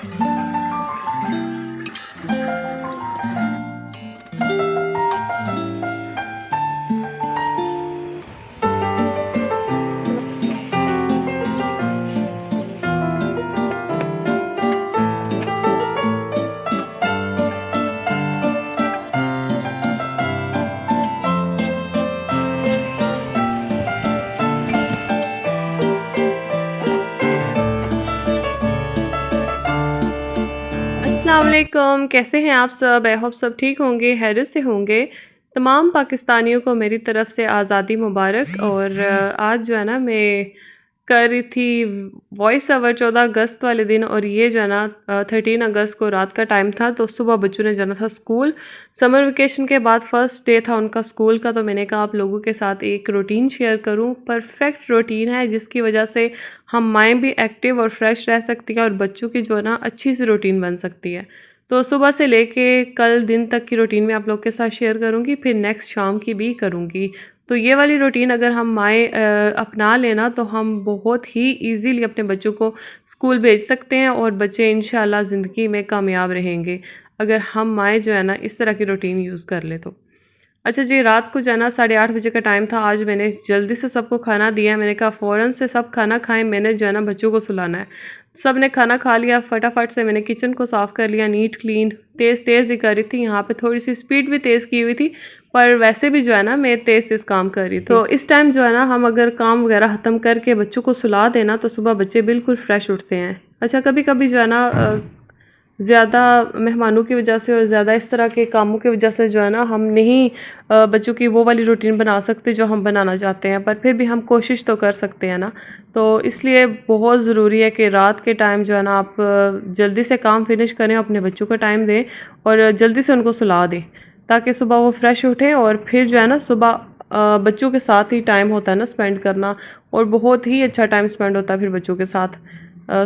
अस्सलाम वालेकुम, कैसे हैं आप सब? आई होप सब ठीक होंगे, खैरियत से होंगे। तमाम पाकिस्तानियों को मेरी तरफ से आज़ादी मुबारक। और आज जो है ना मैं कर रही थी वॉइस ओवर 14 अगस्त वाले दिन, और ये जो है ना 13 अगस्त को रात का टाइम था। तो सुबह बच्चों ने जाना था स्कूल, समर वेकेशन के बाद फर्स्ट डे था उनका स्कूल का। तो मैंने कहा आप लोगों के साथ एक रूटीन शेयर करूं, परफेक्ट रूटीन है जिसकी वजह से हम माइंड भी एक्टिव और फ्रेश रह सकती है और बच्चों की जो है ना अच्छी सी रूटीन बन सकती है। तो सुबह से लेके कल दिन तक की रूटीन मैं आप लोग के साथ शेयर करूंगी, फिर नेक्स्ट शाम की भी करूंगी। तो ये वाली रूटीन अगर हम माएँ अपना लेना तो हम बहुत ही इजीली अपने बच्चों को स्कूल भेज सकते हैं और बच्चे इंशाल्लाह ज़िंदगी में कामयाब रहेंगे अगर हम माएँ जो है ना इस तरह की रूटीन यूज़ कर ले तो। अच्छा जी, रात को जो है ना 8:30 बजे का टाइम था। आज मैंने जल्दी से सबको खाना दिया। मैंने कहा फ़ौरन से सब खाना खाएं, मैंने जो है ना बच्चों को सुलाना है। सब ने खाना खा लिया, फटाफट से मैंने किचन को साफ़ कर लिया, नीट क्लीन। तेज़ तेज़ ही कर रही थी, यहाँ पे थोड़ी सी स्पीड भी तेज़ की हुई थी, पर वैसे भी जो है ना मैं तेज़ तेज़ काम कर रही थी। तो इस टाइम जो है ना हम अगर काम वगैरह ख़त्म करके बच्चों को सुला देना तो सुबह बच्चे बिल्कुल फ्रेश उठते हैं। अच्छा, कभी कभी जो है ना ज़्यादा मेहमानों की वजह से और ज़्यादा इस तरह के कामों की वजह से जो है ना हम नहीं बच्चों की वो वाली रूटीन बना सकते जो हम बनाना चाहते हैं, पर फिर भी हम कोशिश तो कर सकते हैं ना। तो इसलिए बहुत ज़रूरी है कि रात के टाइम जो है ना आप जल्दी से काम फिनिश करें, अपने बच्चों को टाइम दें और जल्दी से उनको सुला दें ताकि सुबह वो फ्रेश उठें। और फिर जो है ना सुबह बच्चों के साथ ही टाइम होता है ना स्पेंड करना, और बहुत ही अच्छा टाइम स्पेंड होता है फिर बच्चों के साथ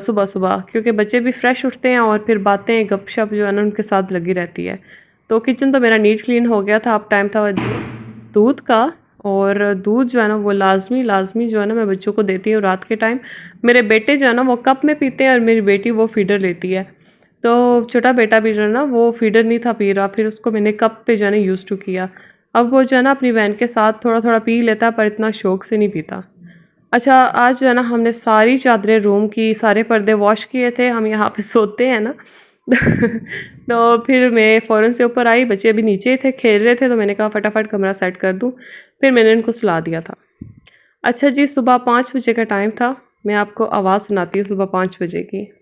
सुबह सुबह, क्योंकि बच्चे भी फ्रेश उठते हैं और फिर बातें गपशप जो है ना उनके साथ लगी रहती है। तो किचन तो मेरा नीट क्लीन हो गया था। अब टाइम था दूध का, और दूध जो है ना वो लाजमी जो है ना मैं बच्चों को देती हूँ रात के टाइम। मेरे बेटे जो है ना वो कप में पीते हैं और मेरी बेटी वो फीडर लेती है। तो छोटा बेटा भी जो है ना वो फीडर नहीं था पी रहा, फिर उसको मैंने कप पे जो है ना यूज़ टू किया। अब वो जो है ना अपनी बहन के साथ थोड़ा थोड़ा पी लेता, पर इतना शौक से नहीं पीता। अच्छा, आज जो है ना हमने सारी चादरें रूम की, सारे पर्दे वॉश किए थे। हम यहाँ पे सोते हैं ना तो फिर मैं फ़ौरन से ऊपर आई, बच्चे अभी नीचे ही थे, खेल रहे थे, तो मैंने कहा फटाफट कमरा सेट कर दूँ। फिर मैंने इनको सुला दिया था। अच्छा जी, सुबह 5 बजे का टाइम था। मैं आपको आवाज़ सुनाती हूँ सुबह 5 बजे की।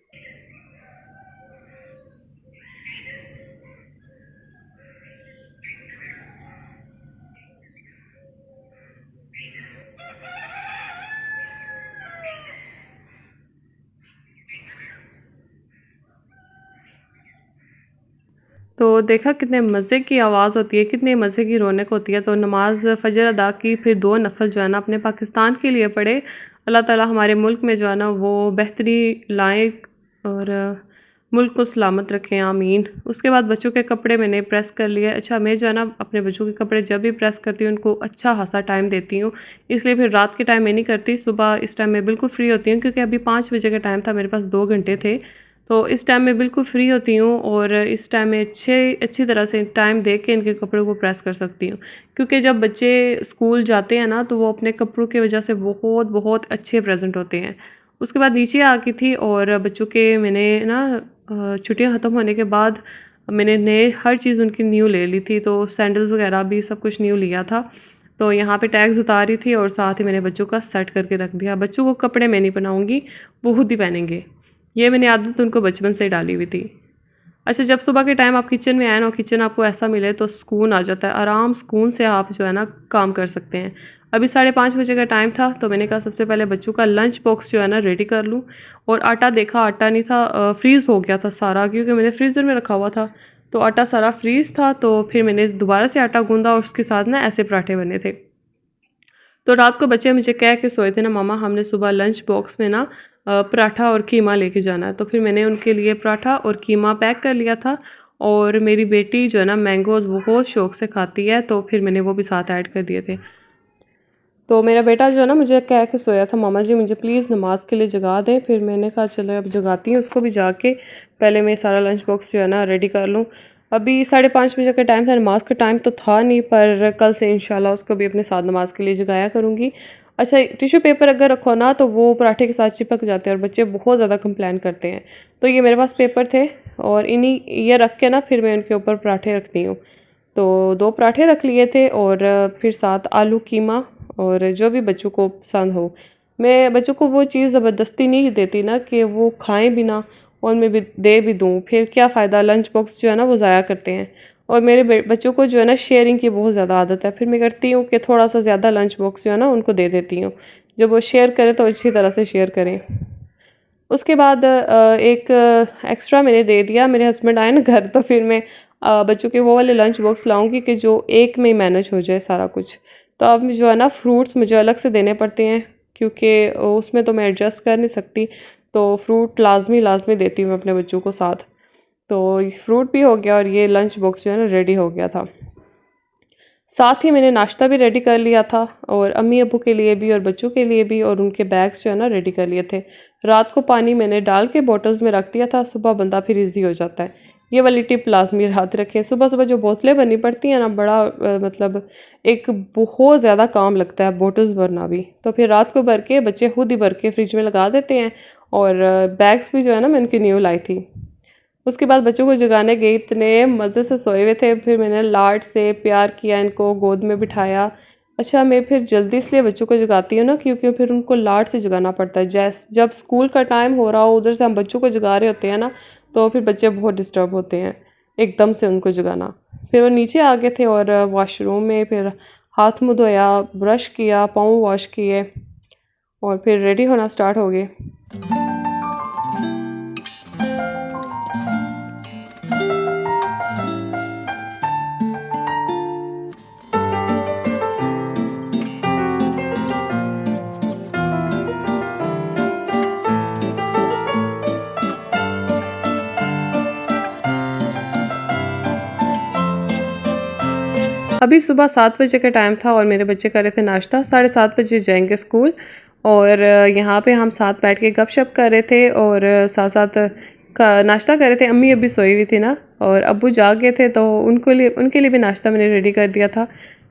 तो देखा कितने मज़े की आवाज़ होती है, कितने मज़े की रौनक होती है। तो नमाज फ़जर अदा की, फिर 2 नफ़ल जो है ना अपने पाकिस्तान के लिए पढ़े। अल्लाह ताला हमारे मुल्क में जो है ना वो बेहतरी लाए और मुल्क को सलामत रखें, आमीन। उसके बाद बच्चों के कपड़े मैंने प्रेस कर लिए। अच्छा, मैं जो है ना अपने बच्चों के कपड़े जब भी प्रेस करती हूँ उनको अच्छा खासा टाइम देती हूँ, इसलिए फिर रात के टाइम मैं नहीं करती। सुबह इस टाइम मैं बिल्कुल फ्री होती हूँ, क्योंकि अभी 5 बजे का टाइम था, मेरे पास 2 घंटे थे। तो इस टाइम मैं बिल्कुल फ्री होती हूँ और इस टाइम में अच्छी तरह से टाइम दे के इनके कपड़ों को प्रेस कर सकती हूँ, क्योंकि जब बच्चे स्कूल जाते हैं ना तो वो अपने कपड़ों की वजह से बहुत बहुत अच्छे प्रेजेंट होते हैं। उसके बाद नीचे आ गई थी और बच्चों के मैंने ना छुट्टियाँ ख़त्म होने के बाद मैंने नए हर चीज़ उनकी न्यू ले ली थी। तो सैंडल्स वगैरह भी सब कुछ न्यू लिया था। तो यहाँ पे टैग्स उतारी थी और साथ ही मैंने बच्चों का सेट करके रख दिया। बच्चों को कपड़े मैं नहीं पहनाऊँगी, वो खुद ही पहनेंगे। ये मैंने आदत उनको बचपन से ही डाली हुई थी। अच्छा, जब सुबह के टाइम आप किचन में आए ना और किचन आपको ऐसा मिले तो सुकून आ जाता है, आराम सुकून से आप जो है ना काम कर सकते हैं। अभी 5:30 बजे का टाइम था, तो मैंने कहा सबसे पहले बच्चों का लंच बॉक्स जो है ना रेडी कर लूँ। और आटा देखा, आटा नहीं था, फ्रीज़ हो गया था सारा, क्योंकि मैंने फ्रीज़र में रखा हुआ था। तो आटा सारा फ्रीज़ था, तो फिर मैंने दोबारा से आटा गूंदा और उसके साथ ना ऐसे पराठे बने थे। तो रात को बच्चे मुझे कह के सोए थे ना, मामा हमने सुबह लंच बॉक्स में ना पराठा और कीमा लेके जाना है। तो फिर मैंने उनके लिए पराठा और कीमा पैक कर लिया था। और मेरी बेटी जो है ना मैंगोज़ बहुत शौक़ से खाती है, तो फिर मैंने वो भी साथ ऐड कर दिए थे। तो मेरा बेटा जो है ना मुझे कह के सोया था, मामा जी मुझे प्लीज़ नमाज़ के लिए जगा दें। फिर मैंने कहा चलो अब जगाती हूँ उसको भी जाके, पहले मैं सारा लंच बॉक्स जो है ना रेडी कर लूँ। अभी 5:30 बजे का टाइम था, नमाज़ का टाइम तो था नहीं, पर कल से इंशाल्लाह उसको भी अपने साथ नमाज़ के लिए जगाया करूँगी। अच्छा, टिश्यू पेपर अगर रखो ना तो वो पराठे के साथ चिपक जाते हैं और बच्चे बहुत ज़्यादा कंप्लेन करते हैं। तो ये मेरे पास पेपर थे और इन्हीं ये रख के ना फिर मैं उनके ऊपर पराठे रखती हूँ। तो 2 पराठे रख लिए थे और फिर साथ आलू कीमा और जो भी बच्चों को पसंद हो। मैं बच्चों को वो चीज़ ज़बरदस्ती नहीं देती ना कि वो खाएं भी ना और मैं भी दे भी दूँ, फिर क्या फ़ायदा, लंच बॉक्स जो है ना वो ज़ाया करते हैं। और मेरे बच्चों को जो है ना शेयरिंग की बहुत ज़्यादा आदत है, फिर मैं करती हूँ कि थोड़ा सा ज़्यादा लंच बॉक्स जो है ना उनको दे देती हूँ। जब वो शेयर करें तो अच्छी तरह से शेयर करें। उसके बाद एक एक्स्ट्रा मैंने दे दिया, मेरे हस्बैंड आए ना घर तो फिर मैं बच्चों के वो वाले लंच बॉक्स लाऊंगी कि जो एक में ही मैनेज हो जाए सारा कुछ। तो अब जो है ना फ्रूट्स मुझे अलग से देने पड़ते हैं क्योंकि उसमें तो मैं एडजस्ट कर नहीं सकती, तो फ्रूट लाजमी देती हूँ अपने बच्चों को साथ। तो फ्रूट भी हो गया और ये लंच बॉक्स जो है ना रेडी हो गया था। साथ ही मैंने नाश्ता भी रेडी कर लिया था और अम्मी अब्बू के लिए भी और बच्चों के लिए भी, और उनके बैग्स जो है ना रेडी कर लिए थे। रात को पानी मैंने डाल के बॉटल्स में रख दिया था, सुबह बंदा फिर इजी हो जाता है। ये वाली टिप लाजमी याद रखें, सुबह सुबह जो बोतलें भरनी पड़ती हैं ना, बड़ा मतलब एक बहुत ज़्यादा काम लगता है बॉटल्स भरना भी। तो फिर रात को भर के बच्चे खुद ही भर के फ्रिज में लगा देते हैं। और बैग्स भी जो है ना मैं उनकी न्यू लाई थी। उसके बाद बच्चों को जगाने गई, इतने मज़े से सोए हुए थे, फिर मैंने लाड से प्यार किया, इनको गोद में बिठाया। अच्छा, मैं फिर जल्दी इसलिए बच्चों को जगाती हूँ ना क्योंकि फिर उनको लाड से जगाना पड़ता है। जब स्कूल का टाइम हो रहा हो उधर से हम बच्चों को जगा रहे होते हैं ना, तो फिर बच्चे बहुत डिस्टर्ब होते हैं एकदम से उनको जगाना। फिर वो नीचे आ गए थे और वॉशरूम में फिर हाथ मुँह धोया, ब्रश किया, पाँव वॉश किए और फिर रेडी होना स्टार्ट हो गए। अभी सुबह 7 बजे का टाइम था और मेरे बच्चे कर रहे थे नाश्ता। 7:30 बजे जाएंगे स्कूल और यहाँ पे हम साथ बैठ के गपशप कर रहे थे और साथ साथ का नाश्ता कर रहे थे। अम्मी अभी सोई हुई थी ना और अब्बू जाग गए थे, तो उनके लिए भी नाश्ता मैंने रेडी कर दिया था।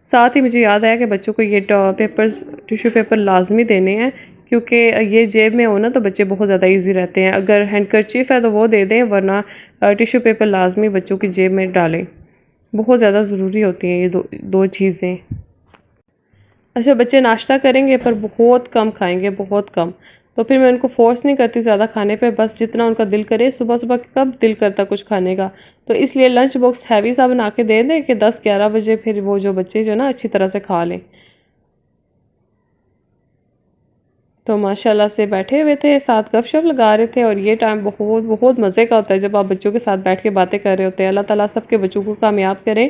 साथ ही मुझे याद आया कि बच्चों को ये टिश्यू पेपर लाजमी देने हैं क्योंकि ये जेब में हो ना तो बच्चे बहुत ज़्यादा इजी रहते हैं। अगर हैंडकरचीफ है तो वो दे दें, वरना टिश्यू पेपर लाजमी बच्चों की जेब में डालें, बहुत ज़्यादा ज़रूरी होती हैं ये दो चीज़ें। अच्छा, बच्चे नाश्ता करेंगे पर बहुत कम खाएंगे, बहुत कम। तो फिर मैं उनको फोर्स नहीं करती ज़्यादा खाने पे, बस जितना उनका दिल करे। सुबह सुबह कब दिल करता कुछ खाने का, तो इसलिए लंच बॉक्स हैवी सा बना के दे दें कि 10-11 बजे फिर वो जो बच्चे जो ना अच्छी तरह से खा लें। तो माशाल्लाह से बैठे हुए थे, साथ गपशप लगा रहे थे और ये टाइम बहुत बहुत मज़े का होता है जब आप बच्चों के साथ बैठ के बातें कर रहे होते हैं। अल्लाह ताला सबके बच्चों को कामयाब करें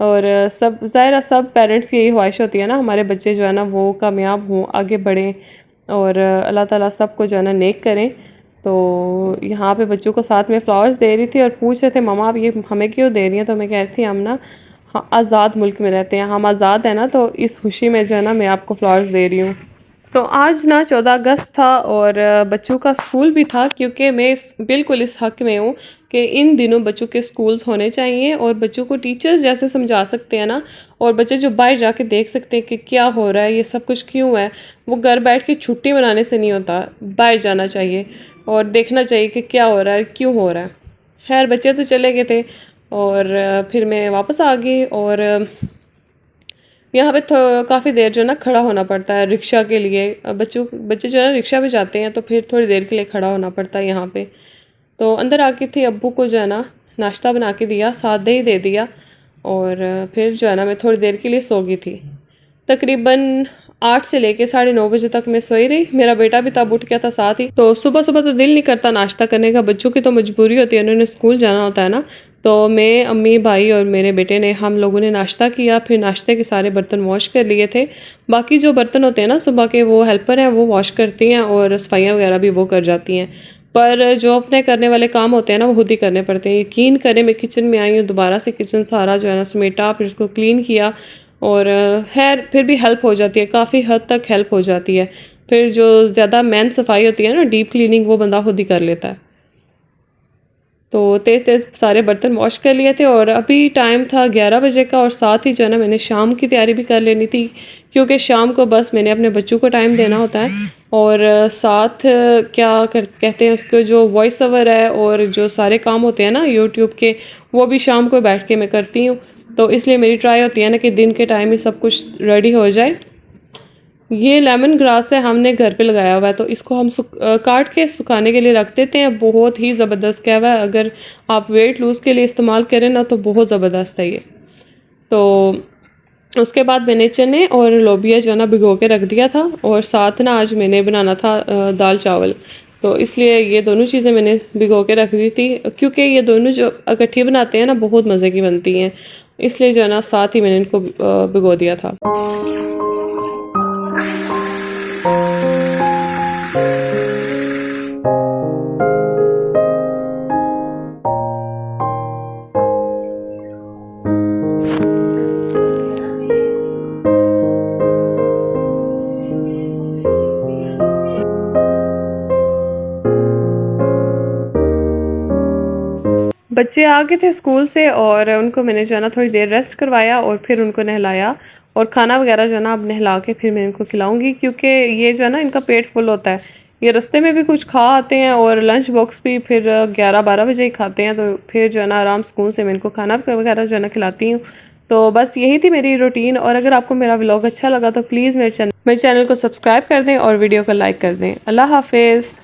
और सब ज़ाहिर सब पेरेंट्स की यही ख्वाहिश होती है ना, हमारे बच्चे जो है ना वो कामयाब हों, आगे बढ़ें और अल्लाह ताला सबको जो है ना नेक करें। तो यहाँ पे बच्चों को साथ में फ्लावर्स दे रही थी और पूछ रहे थे मम्मा आप ये हमें क्यों दे रही हैं, तो मैं कह रही थी हम ना आज़ाद मुल्क में रहते हैं, हम आज़ाद हैं ना, तो इस खुशी में जो है ना मैं आपको फ्लावर्स दे रही हूँ। तो आज ना 14 अगस्त था और बच्चों का स्कूल भी था, क्योंकि मैं बिल्कुल इस हक़ में हूँ कि इन दिनों बच्चों के स्कूल्स होने चाहिए और बच्चों को टीचर्स जैसे समझा सकते हैं ना, और बच्चे जो बाहर जाके देख सकते हैं कि क्या हो रहा है, ये सब कुछ क्यों है। वो घर बैठ के छुट्टी मनाने से नहीं होता, बाहर जाना चाहिए और देखना चाहिए कि क्या हो रहा है, क्यों हो रहा है। खैर बच्चे तो चले गए थे और फिर मैं वापस आ गई और यहाँ पे काफ़ी देर जो है ना खड़ा होना पड़ता है रिक्शा के लिए। बच्चे जो है ना रिक्शा पे जाते हैं तो फिर थोड़ी देर के लिए खड़ा होना पड़ता है यहाँ पे। तो अंदर आके थी, अब्बू को जो है ना नाश्ता बना के दिया, साथ दही दे दिया और फिर जो है ना मैं थोड़ी देर के लिए सो गई थी। तकरीबन 8 से लेके 9:30 बजे तक मैं सोई रही। मेरा बेटा भी तब उठ गया था साथ ही। तो सुबह सुबह तो दिल नहीं करता नाश्ता करने का, बच्चों की तो मजबूरी होती है, उन्होंने स्कूल जाना होता है ना। तो मैं, अम्मी, भाई और मेरे बेटे ने, हम लोगों ने नाश्ता किया। फिर नाश्ते के सारे बर्तन वॉश कर लिए थे। बाकी जो बर्तन होते हैं ना सुबह के, वो हेल्पर हैं वो वॉश करती हैं और सफाइयाँ वगैरह भी वो कर जाती हैं। पर जो अपने करने वाले काम होते हैं ना वो खुद ही करने पड़ते हैं। यकीन करें मैं किचन में आई हूँ, दोबारा से किचन सारा जो है ना समेटा, फिर उसको क्लीन किया और फिर भी हेल्प हो जाती है, काफ़ी हद तक हेल्प हो जाती है। फिर जो ज़्यादा मेन सफाई होती है ना, डीप क्लीनिंग, वो बंदा खुद ही कर लेता है। तो तेज़ तेज़ सारे बर्तन वॉश कर लिए थे और अभी टाइम था 11 बजे का, और साथ ही जो है ना मैंने शाम की तैयारी भी कर लेनी थी, क्योंकि शाम को बस मैंने अपने बच्चों को टाइम देना होता है। और साथ कहते हैं उसको, जो वॉइस ओवर है और जो सारे काम होते हैं ना यूट्यूब के, वो भी शाम को बैठ के मैं करती हूँ। तो इसलिए मेरी ट्राई होती है ना कि दिन के टाइम ही सब कुछ रेडी हो जाए। ये लेमन ग्रास है, हमने घर पे लगाया हुआ है, तो इसको हम काट के सुखाने के लिए रख देते हैं। बहुत ही ज़बरदस्त क्या हुआ है, अगर आप वेट लूज़ के लिए इस्तेमाल करें ना तो बहुत ज़बरदस्त है ये। तो उसके बाद मैंने चने और लोबिया जो है ना भिगो के रख दिया था, और साथ ना आज मैंने बनाना था दाल चावल। तो इसलिए ये दोनों चीज़ें मैंने भिगो के रख दी थी, क्योंकि ये दोनों जो इकट्ठी बनाते हैं ना बहुत मज़े की बनती हैं। इसलिए जो है ना साथ ही मैंने इनको भिगो दिया था। बच्चे आ गए थे स्कूल से, और उनको मैंने जो है ना थोड़ी देर रेस्ट करवाया और फिर उनको नहलाया, और खाना वगैरह जो है ना अब नहला के फिर मैं इनको खिलाऊंगी, क्योंकि ये जो है ना इनका पेट फुल होता है। ये रास्ते में भी कुछ खा आते हैं और लंच बॉक्स भी फिर 11-12 बजे ही खाते हैं, तो फिर जो है ना आराम सुकून से मैं इनको खाना वगैरह जो है ना खिलाती हूँ। तो बस यही थी मेरी रूटीन, और अगर आपको मेरा व्लॉग अच्छा लगा तो प्लीज़ मेरे चैनल को सब्सक्राइब कर दें और वीडियो को लाइक कर दें। अल्लाह हाफिज़।